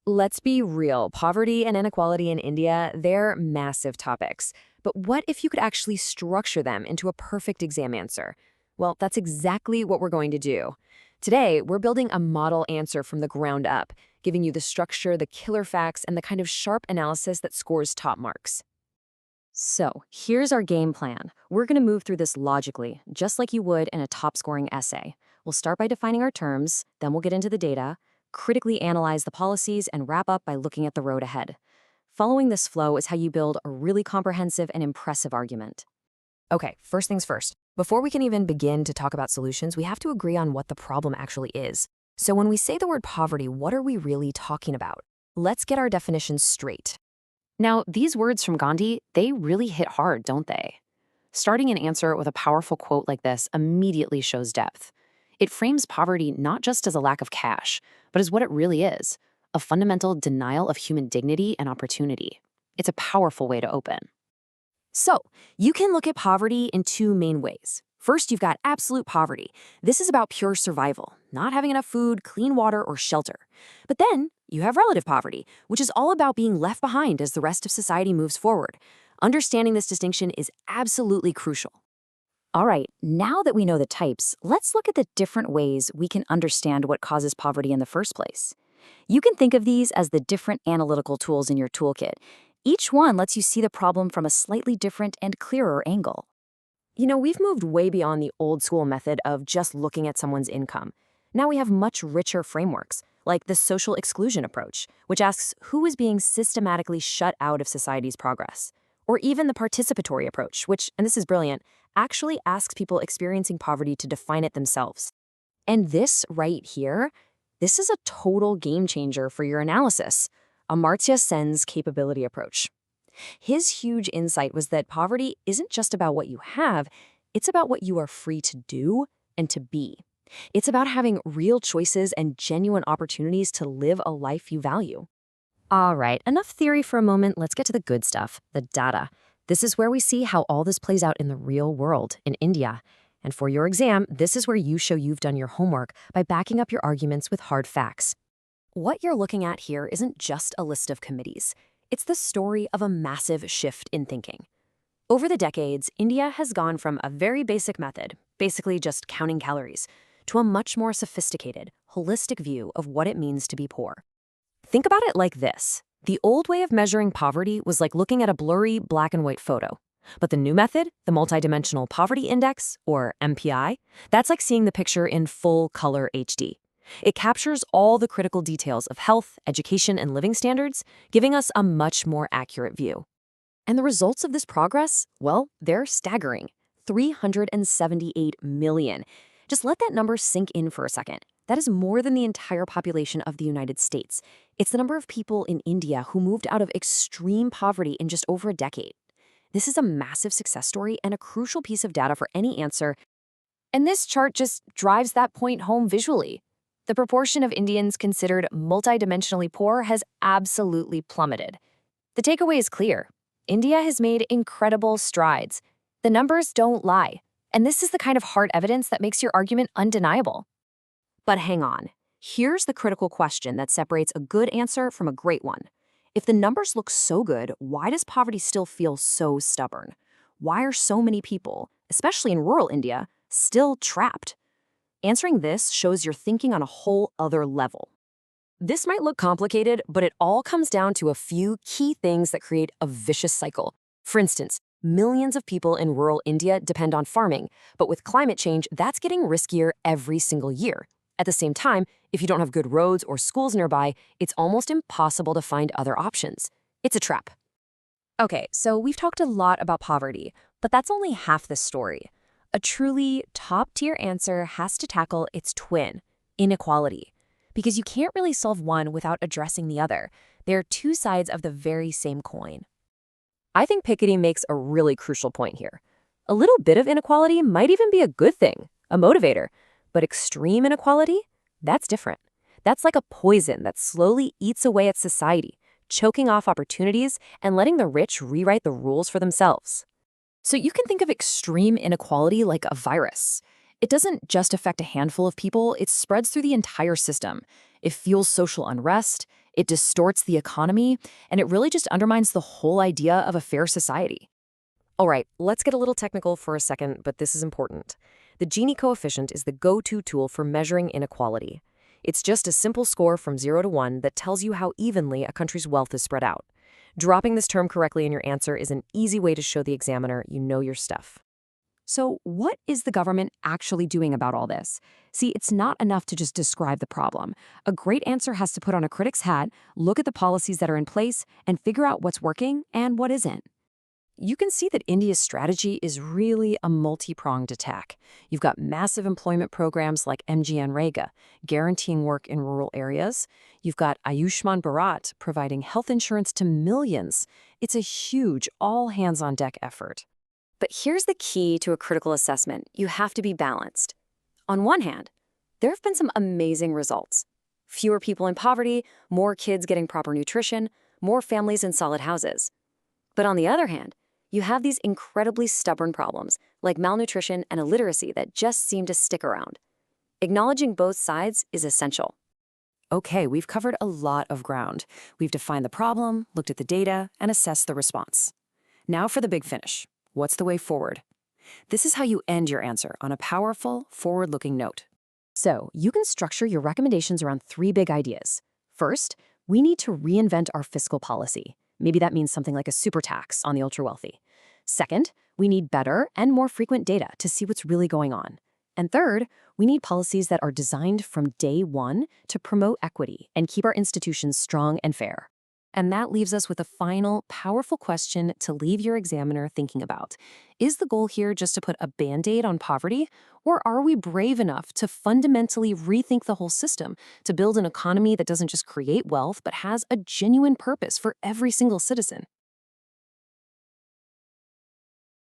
Let's be real. Poverty and inequality in India, they're massive topics. But what if you could actually structure them into a perfect exam answer? Well, that's exactly what we're going to do. Today, we're building a model answer from the ground up, giving you the structure, the killer facts, and the kind of sharp analysis that scores top marks. So, here's our game plan. We're going to move through this logically, just like you would in a top-scoring essay. We'll start by defining our terms, then we'll get into the data, critically analyze the policies, and wrap up by looking at the road ahead. Following this flow is how you build a really comprehensive and impressive argument. Okay, first things first. Before we can even begin to talk about solutions, we have to agree on what the problem actually is. So when we say the word poverty, what are we really talking about? Let's get our definitions straight. Now, these words from Gandhi, they really hit hard, don't they? Starting an answer with a powerful quote like this immediately shows depth. It frames poverty not just as a lack of cash, but as what it really is, a fundamental denial of human dignity and opportunity. It's a powerful way to open. So, you can look at poverty in two main ways. First, you've got absolute poverty. This is about pure survival, not having enough food, clean water, or shelter. But then, you have relative poverty, which is all about being left behind as the rest of society moves forward. Understanding this distinction is absolutely crucial. All right, now that we know the types, let's look at the different ways we can understand what causes poverty in the first place. You can think of these as the different analytical tools in your toolkit. Each one lets you see the problem from a slightly different and clearer angle. We've moved way beyond the old school method of just looking at someone's income. Now we have much richer frameworks, like the social exclusion approach, which asks who is being systematically shut out of society's progress. Or even the participatory approach, which, and this is brilliant, actually asks people experiencing poverty to define it themselves. And this right here, this is a total game changer for your analysis, Amartya Sen's capability approach. His huge insight was that poverty isn't just about what you have, it's about what you are free to do and to be. It's about having real choices and genuine opportunities to live a life you value. All right, enough theory for a moment. Let's get to the good stuff, the data. This is where we see how all this plays out in the real world, in India. And for your exam, this is where you show you've done your homework by backing up your arguments with hard facts. What you're looking at here isn't just a list of committees. It's the story of a massive shift in thinking. Over the decades, India has gone from a very basic method, basically just counting calories, to a much more sophisticated, holistic view of what it means to be poor. Think about it like this. The old way of measuring poverty was like looking at a blurry black and white photo. But the new method, the Multidimensional Poverty Index, or MPI, that's like seeing the picture in full color HD. It captures all the critical details of health, education, and living standards, giving us a much more accurate view. And the results of this progress, well, they're staggering. 378 million. Just let that number sink in for a second. That is more than the entire population of the United States. It's the number of people in India who moved out of extreme poverty in just over a decade. This is a massive success story and a crucial piece of data for any answer. And this chart just drives that point home visually. The proportion of Indians considered multidimensionally poor has absolutely plummeted. The takeaway is clear. India has made incredible strides. The numbers don't lie. And this is the kind of hard evidence that makes your argument undeniable. But hang on. Here's the critical question that separates a good answer from a great one. If the numbers look so good, why does poverty still feel so stubborn? Why are so many people, especially in rural India, still trapped? Answering this shows you're thinking on a whole other level. This might look complicated, but it all comes down to a few key things that create a vicious cycle. For instance, millions of people in rural India depend on farming, but with climate change, that's getting riskier every single year. At the same time, if you don't have good roads or schools nearby, it's almost impossible to find other options. It's a trap. Okay, so we've talked a lot about poverty, but that's only half the story. A truly top-tier answer has to tackle its twin, inequality. Because you can't really solve one without addressing the other. They're two sides of the very same coin. I think Piketty makes a really crucial point here. A little bit of inequality might even be a good thing, a motivator. But extreme inequality? That's different. That's like a poison that slowly eats away at society, choking off opportunities and letting the rich rewrite the rules for themselves. So you can think of extreme inequality like a virus. It doesn't just affect a handful of people, it spreads through the entire system. It fuels social unrest, It distorts the economy, and it really just undermines the whole idea of a fair society. All right, let's get a little technical for a second, but this is important. The Gini coefficient is the go-to tool for measuring inequality. It's just a simple score from 0 to 1 that tells you how evenly a country's wealth is spread out. Dropping this term correctly in your answer is an easy way to show the examiner you know your stuff. So, what is the government actually doing about all this? See, it's not enough to just describe the problem. A great answer has to put on a critic's hat, look at the policies that are in place, and figure out what's working and what isn't. You can see that India's strategy is really a multi-pronged attack. You've got massive employment programs like MGNREGA, guaranteeing work in rural areas. You've got Ayushman Bharat, providing health insurance to millions. It's a huge, all-hands-on-deck effort. But here's the key to a critical assessment. You have to be balanced. On one hand, there have been some amazing results. Fewer people in poverty, more kids getting proper nutrition, more families in solid houses. But on the other hand, you have these incredibly stubborn problems, like malnutrition and illiteracy that just seem to stick around. Acknowledging both sides is essential. Okay, we've covered a lot of ground. We've defined the problem, looked at the data, and assessed the response. Now for the big finish. What's the way forward? This is how you end your answer on a powerful, forward-looking note. So, you can structure your recommendations around 3 big ideas. First, we need to reinvent our fiscal policy. Maybe that means something like a super tax on the ultra-wealthy. Second, we need better and more frequent data to see what's really going on. And third, we need policies that are designed from day one to promote equity and keep our institutions strong and fair. And that leaves us with a final, powerful question to leave your examiner thinking about. Is the goal here just to put a Band-Aid on poverty? Or are we brave enough to fundamentally rethink the whole system, to build an economy that doesn't just create wealth, but has a genuine purpose for every single citizen?